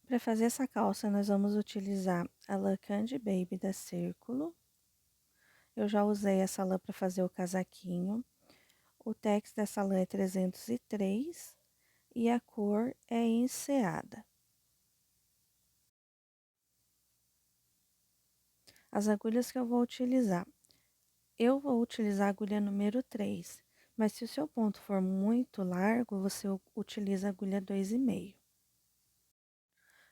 Para fazer essa calça, nós vamos utilizar a lã Candy Baby da Círculo. Eu já usei essa lã para fazer o casaquinho. O tex dessa lã é 303 e a cor é enceada. As agulhas que eu vou utilizar. Eu vou utilizar a agulha número 3, mas se o seu ponto for muito largo, você utiliza a agulha 2,5.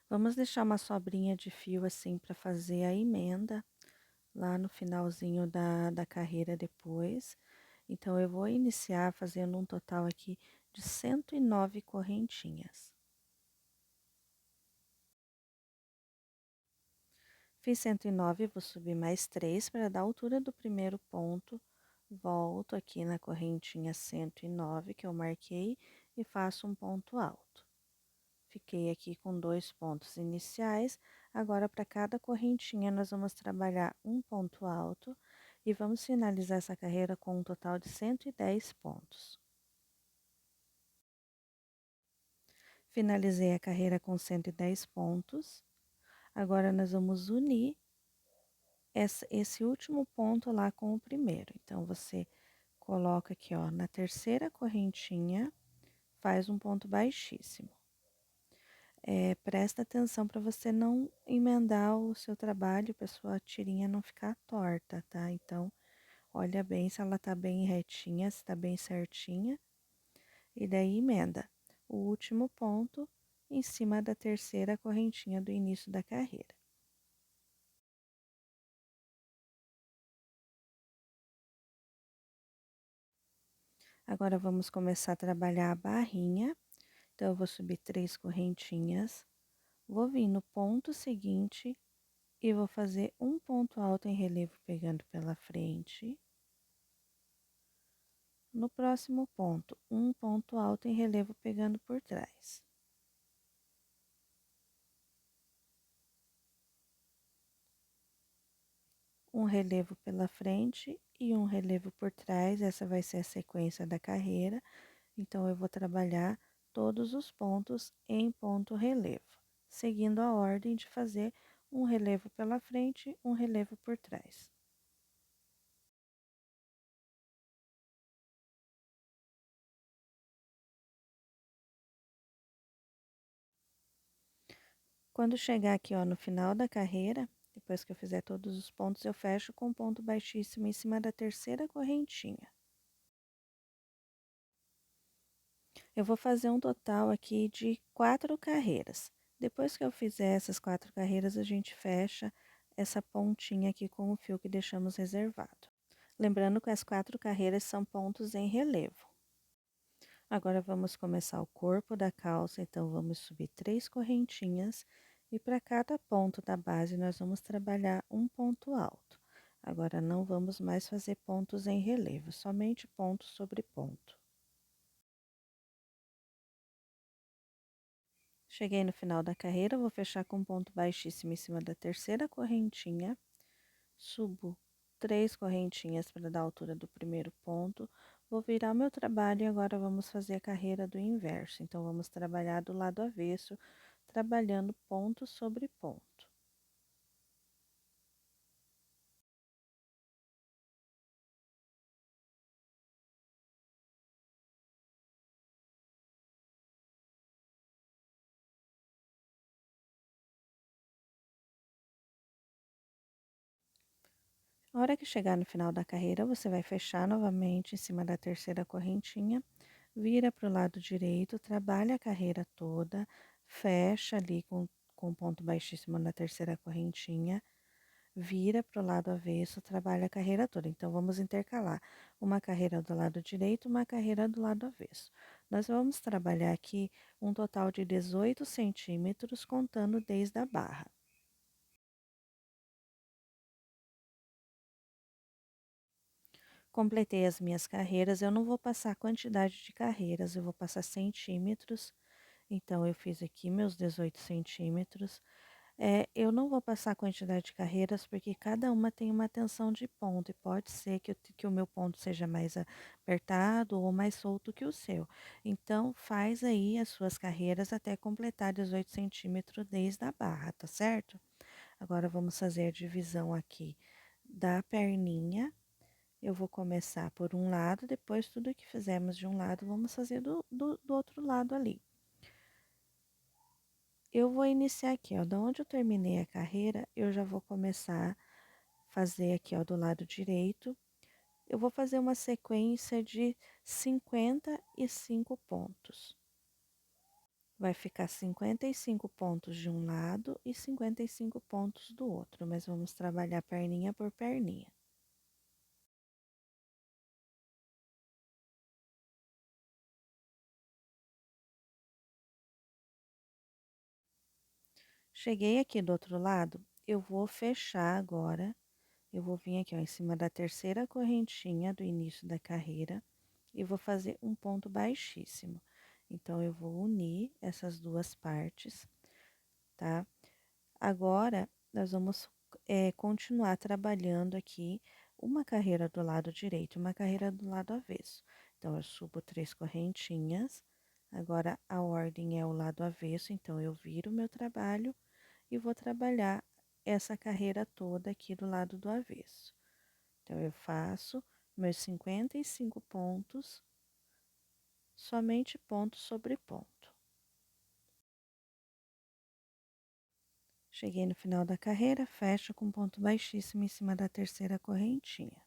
Vamos deixar uma sobrinha de fio assim para fazer a emenda lá no finalzinho da carreira depois. Então, eu vou iniciar fazendo um total aqui de 109 correntinhas. Fiz 109, vou subir mais 3 para dar a altura do primeiro ponto. Volto aqui na correntinha 109 que eu marquei e faço um ponto alto. Fiquei aqui com 2 pontos iniciais. Agora, para cada correntinha, nós vamos trabalhar um ponto alto e vamos finalizar essa carreira com um total de 110 pontos. Finalizei a carreira com 110 pontos. Agora, nós vamos unir esse último ponto lá com o primeiro. Então, você coloca aqui, ó, na terceira correntinha, faz um ponto baixíssimo. Presta atenção para você não emendar o seu trabalho, para sua tirinha não ficar torta, tá? Então, olha bem se ela tá bem retinha, se tá bem certinha. E daí emenda o último ponto em cima da terceira correntinha do início da carreira. Agora, vamos começar a trabalhar a barrinha. Então, eu vou subir 3 correntinhas, vou vir no ponto seguinte e vou fazer um ponto alto em relevo pegando pela frente. No próximo ponto, um ponto alto em relevo pegando por trás. Um relevo pela frente e um relevo por trás, essa vai ser a sequência da carreira. Então, eu vou trabalhar todos os pontos em ponto relevo, seguindo a ordem de fazer um relevo pela frente, um relevo por trás. Quando chegar aqui, ó, no final da carreira, depois que eu fizer todos os pontos, eu fecho com um ponto baixíssimo em cima da terceira correntinha. Eu vou fazer um total aqui de 4 carreiras. Depois que eu fizer essas 4 carreiras, a gente fecha essa pontinha aqui com o fio que deixamos reservado. Lembrando que as 4 carreiras são pontos em relevo. Agora, vamos começar o corpo da calça, então vamos subir 3 correntinhas e para cada ponto da base nós vamos trabalhar um ponto alto. Agora, não vamos mais fazer pontos em relevo, somente ponto sobre ponto. Cheguei no final da carreira, vou fechar com um ponto baixíssimo em cima da terceira correntinha, subo 3 correntinhas para dar a altura do primeiro ponto, vou virar o meu trabalho e agora vamos fazer a carreira do inverso. Então, vamos trabalhar do lado avesso, trabalhando ponto sobre ponto. A hora que chegar no final da carreira, você vai fechar novamente em cima da terceira correntinha, vira para o lado direito, trabalha a carreira toda, fecha ali com ponto baixíssimo na terceira correntinha, vira para o lado avesso, trabalha a carreira toda. Então, vamos intercalar uma carreira do lado direito, uma carreira do lado avesso. Nós vamos trabalhar aqui um total de 18 centímetros, contando desde a barra. Completei as minhas carreiras, eu não vou passar a quantidade de carreiras, eu vou passar centímetros. Então, eu fiz aqui meus 18 centímetros. Eu não vou passar a quantidade de carreiras porque cada uma tem uma tensão de ponto e pode ser que o meu ponto seja mais apertado ou mais solto que o seu. Então, faz aí as suas carreiras até completar 18 centímetros desde a barra, tá certo? Agora vamos fazer a divisão aqui da perninha. Eu vou começar por um lado, depois tudo que fizemos de um lado, vamos fazer do outro lado ali. Eu vou iniciar aqui, ó, da onde eu terminei a carreira, eu já vou começar a fazer aqui, ó, do lado direito. Eu vou fazer uma sequência de 55 pontos. Vai ficar 55 pontos de um lado e 55 pontos do outro, mas vamos trabalhar perninha por perninha. Cheguei aqui do outro lado, eu vou fechar agora. Eu vou vir aqui, ó, em cima da terceira correntinha do início da carreira e vou fazer um ponto baixíssimo. Então, eu vou unir essas duas partes, tá? Agora, nós vamos continuar trabalhando aqui uma carreira do lado direito e uma carreira do lado avesso. Então, eu subo 3 correntinhas. Agora, a ordem é o lado avesso, então eu viro o meu trabalho e vou trabalhar essa carreira toda aqui do lado do avesso. Então, eu faço meus 55 pontos, somente ponto sobre ponto. Cheguei no final da carreira, fecho com ponto baixíssimo em cima da terceira correntinha.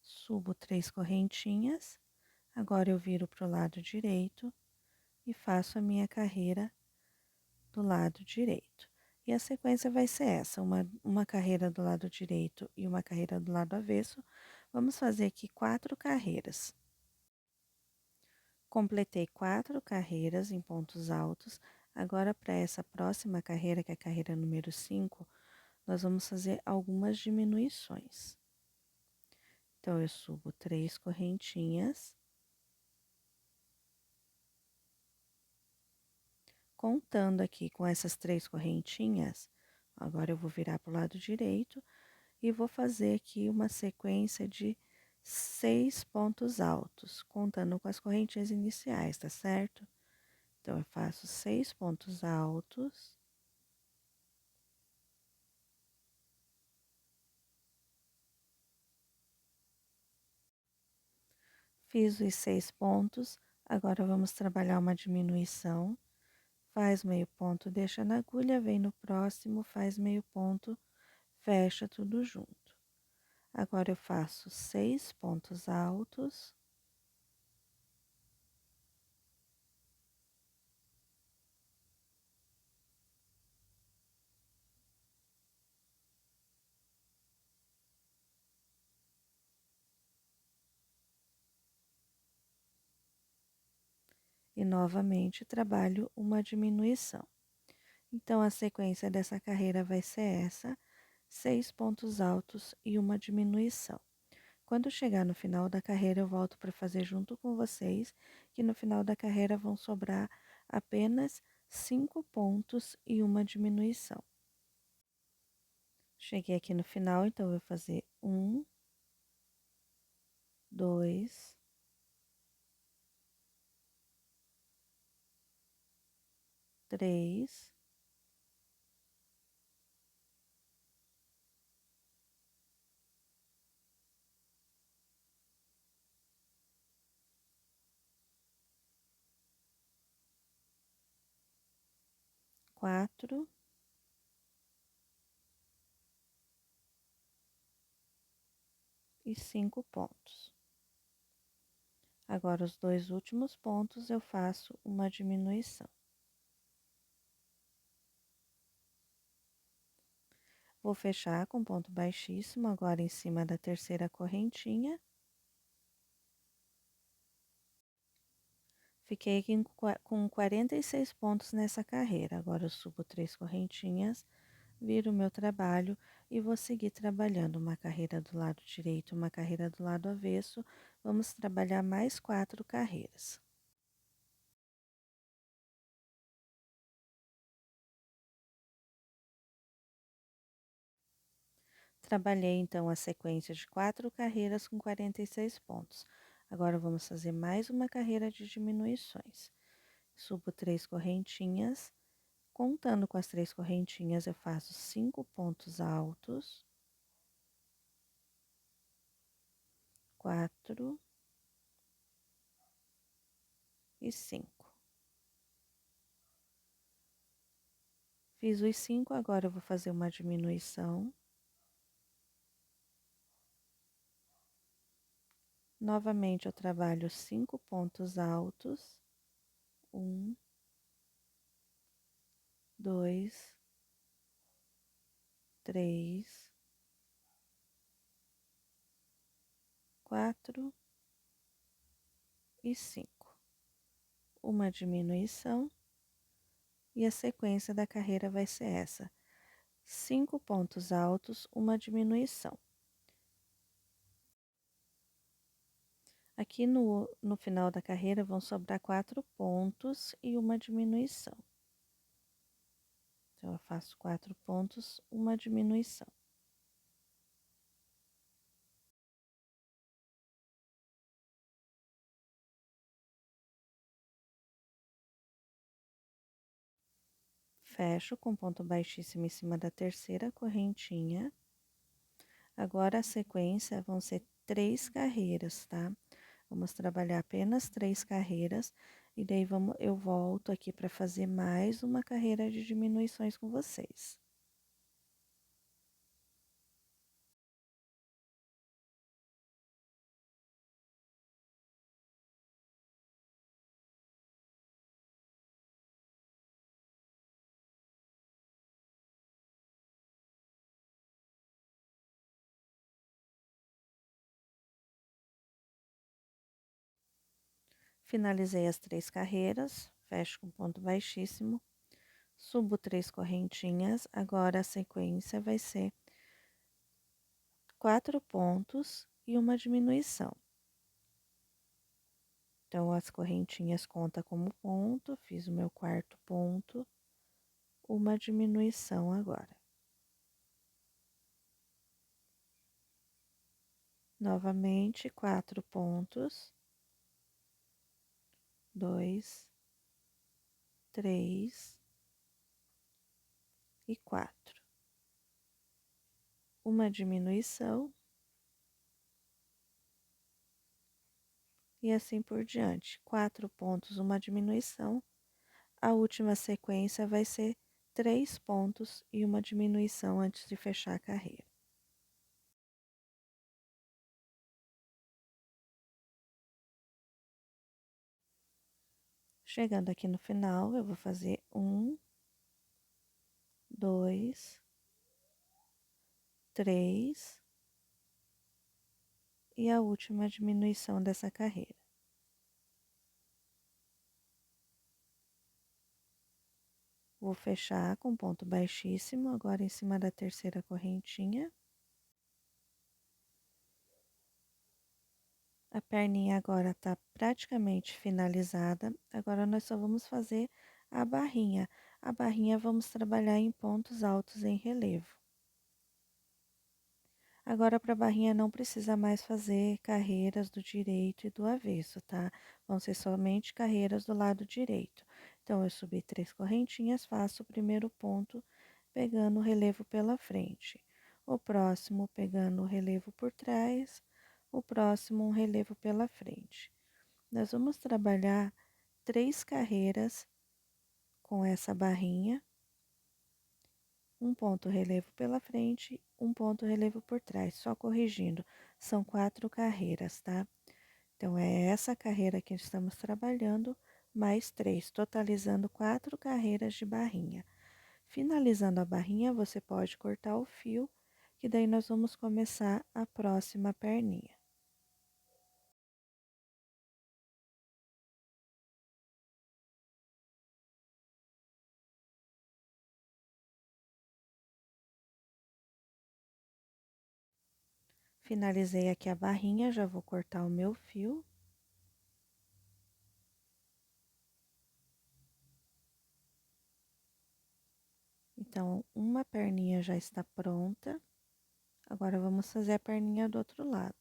Subo 3 correntinhas, agora eu viro para o lado direito e faço a minha carreira do lado direito. E a sequência vai ser essa, uma carreira do lado direito e uma carreira do lado avesso. Vamos fazer aqui 4 carreiras. Completei 4 carreiras em pontos altos. Agora, para essa próxima carreira, que é a carreira número 5, nós vamos fazer algumas diminuições. Então, eu subo 3 correntinhas. Contando aqui com essas 3 correntinhas, agora eu vou virar para o lado direito e vou fazer aqui uma sequência de 6 pontos altos, contando com as correntinhas iniciais, tá certo? Então, eu faço 6 pontos altos. Fiz os 6 pontos, agora vamos trabalhar uma diminuição. Faz meio ponto, deixa na agulha, vem no próximo, faz meio ponto, fecha tudo junto. Agora eu faço 6 pontos altos. E novamente trabalho uma diminuição. Então, a sequência dessa carreira vai ser essa: 6 pontos altos e uma diminuição. Quando chegar no final da carreira, eu volto para fazer junto com vocês, que no final da carreira vão sobrar apenas 5 pontos e uma diminuição. Cheguei aqui no final, então eu vou fazer 1, 2, 3, 4 e 5 pontos. Agora, os 2 últimos pontos eu faço uma diminuição. Vou fechar com ponto baixíssimo, agora em cima da terceira correntinha. Fiquei aqui com 46 pontos nessa carreira. Agora eu subo 3 correntinhas, viro o meu trabalho e vou seguir trabalhando uma carreira do lado direito, uma carreira do lado avesso. Vamos trabalhar mais 4 carreiras. Trabalhei então a sequência de 4 carreiras com 46 pontos. Agora vamos fazer mais uma carreira de diminuições. Subo 3 correntinhas. Contando com as 3 correntinhas, eu faço 5 pontos altos. 4 e 5. Fiz os 5, agora eu vou fazer uma diminuição. Novamente eu trabalho 5 pontos altos. 1, 2, 3, 4 e 5. Uma diminuição. E a sequência da carreira vai ser essa: 5 pontos altos, uma diminuição. Aqui no final da carreira vão sobrar 4 pontos e uma diminuição. Então, eu faço 4 pontos, uma diminuição. Fecho com ponto baixíssimo em cima da terceira correntinha. Agora a sequência vão ser 3 carreiras, tá? Vamos trabalhar apenas 3 carreiras e daí eu volto aqui para fazer mais uma carreira de diminuições com vocês. Finalizei as 3 carreiras, fecho com ponto baixíssimo, subo 3 correntinhas, agora a sequência vai ser 4 pontos e uma diminuição. Então, as correntinhas conta como ponto, fiz o meu quarto ponto, uma diminuição agora. Novamente, 4 pontos, 2, 3 e 4. Uma diminuição e assim por diante. 4 pontos, uma diminuição. A última sequência vai ser 3 pontos e uma diminuição antes de fechar a carreira. Chegando aqui no final, eu vou fazer 1, 2, 3 e a última diminuição dessa carreira. Vou fechar com ponto baixíssimo, agora em cima da terceira correntinha. A perninha agora está praticamente finalizada, agora nós só vamos fazer a barrinha. A barrinha vamos trabalhar em pontos altos em relevo. Agora, para a barrinha não precisa mais fazer carreiras do direito e do avesso, tá? Vão ser somente carreiras do lado direito. Então, eu subi 3 correntinhas, faço o primeiro ponto pegando o relevo pela frente. O próximo pegando o relevo por trás, o próximo um relevo pela frente. Nós vamos trabalhar 3 carreiras com essa barrinha. Um ponto relevo pela frente, um ponto relevo por trás, só corrigindo, são 4 carreiras, tá? Então, é essa carreira que estamos trabalhando, mais 3, totalizando 4 carreiras de barrinha. Finalizando a barrinha, você pode cortar o fio, que daí nós vamos começar a próxima perninha. Finalizei aqui a barrinha, já vou cortar o meu fio. Então, uma perninha já está pronta. Agora vamos fazer a perninha do outro lado.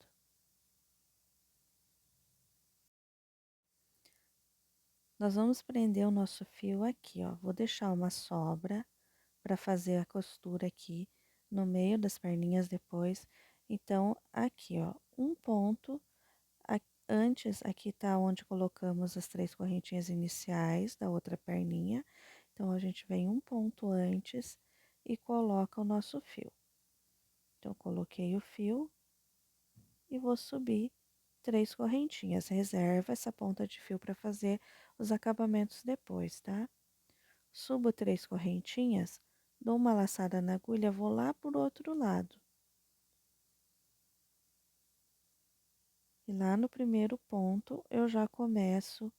Nós vamos prender o nosso fio aqui, ó. Vou deixar uma sobra para fazer a costura aqui no meio das perninhas depois. Então, aqui, ó, um ponto. Antes, aqui tá onde colocamos as 3 correntinhas iniciais da outra perninha. Então, a gente vem um ponto antes e coloca o nosso fio. Então, coloquei o fio e vou subir 3 correntinhas. Reserva essa ponta de fio para fazer os acabamentos depois, tá? Subo 3 correntinhas, dou uma laçada na agulha, vou lá por outro lado. E lá no primeiro ponto, eu já começo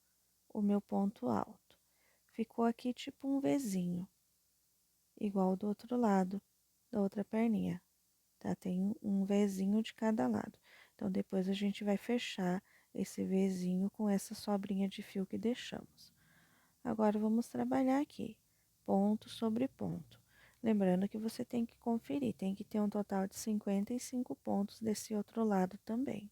o meu ponto alto. Ficou aqui tipo um Vzinho, igual do outro lado, da outra perninha, tá? Tem um Vzinho de cada lado. Então, depois a gente vai fechar esse Vzinho com essa sobrinha de fio que deixamos. Agora, vamos trabalhar aqui, ponto sobre ponto. Lembrando que você tem que conferir, tem que ter um total de 55 pontos desse outro lado também.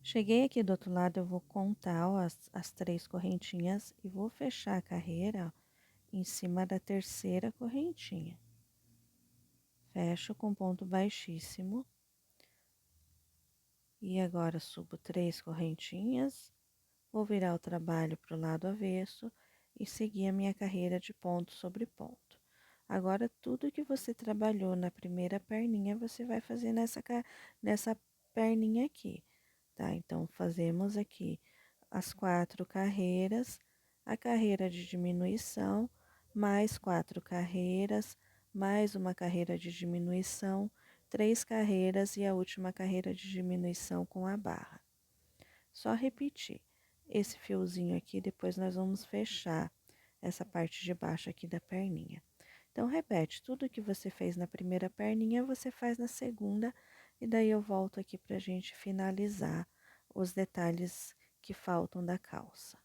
Cheguei aqui do outro lado, eu vou contar, ó, as 3 correntinhas e vou fechar a carreira, ó, em cima da terceira correntinha. Fecho com ponto baixíssimo. E agora subo 3 correntinhas, vou virar o trabalho para o lado avesso e seguir a minha carreira de ponto sobre ponto. Agora, tudo que você trabalhou na primeira perninha, você vai fazer nessa perninha aqui, tá? Então, fazemos aqui as 4 carreiras, a carreira de diminuição, mais 4 carreiras, mais uma carreira de diminuição, 3 carreiras e a última carreira de diminuição com a barra. Só repetir esse fiozinho aqui, depois nós vamos fechar essa parte de baixo aqui da perninha. Então, repete, tudo que você fez na primeira perninha, você faz na segunda, e daí eu volto aqui pra gente finalizar os detalhes que faltam da calça.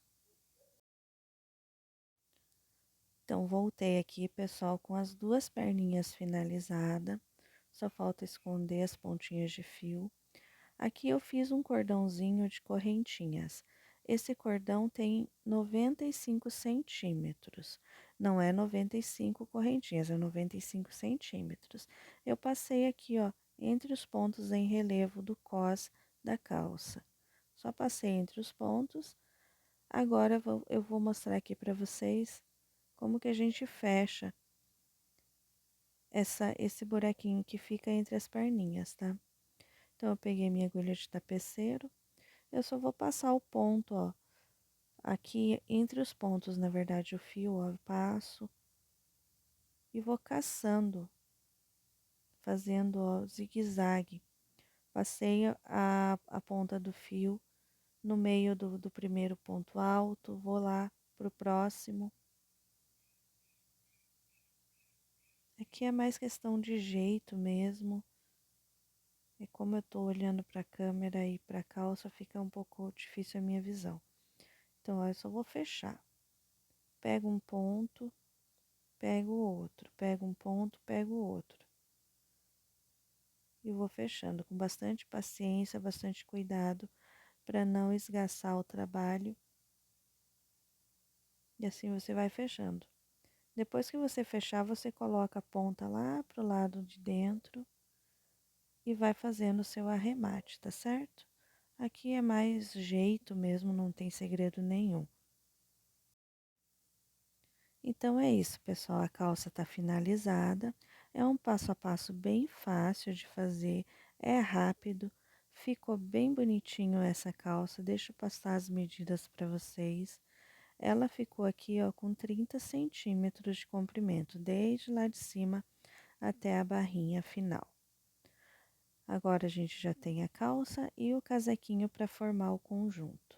Então, voltei aqui, pessoal, com as 2 perninhas finalizadas, só falta esconder as pontinhas de fio. Aqui eu fiz um cordãozinho de correntinhas. Esse cordão tem 95 centímetros. Não é 95 correntinhas, é 95 centímetros. Eu passei aqui, ó, entre os pontos em relevo do cós da calça. Só passei entre os pontos. Agora eu vou mostrar aqui para vocês como que a gente fecha esse buraquinho que fica entre as perninhas, tá? Então, eu peguei minha agulha de tapeceiro. Eu só vou passar o ponto, ó, aqui entre os pontos, na verdade, o fio, ó, eu passo e vou caçando, fazendo, ó, zigue-zague. Passei a ponta do fio no meio do primeiro ponto alto, vou lá pro próximo. Aqui é mais questão de jeito mesmo. É como eu tô olhando pra câmera e pra calça, fica um pouco difícil a minha visão. Então, ó, eu só vou fechar. Pego um ponto, pego outro, pego um ponto, pego outro. E vou fechando com bastante paciência, bastante cuidado, para não esgaçar o trabalho. E assim você vai fechando. Depois que você fechar, você coloca a ponta lá pro lado de dentro e vai fazendo o seu arremate, tá certo? Aqui é mais jeito mesmo, não tem segredo nenhum. Então é isso, pessoal. A calça está finalizada. É um passo a passo bem fácil de fazer, é rápido. Ficou bem bonitinho essa calça. Deixa eu passar as medidas para vocês. Ela ficou aqui, ó, com 30 centímetros de comprimento, desde lá de cima até a barrinha final. Agora a gente já tem a calça e o casaquinho para formar o conjunto.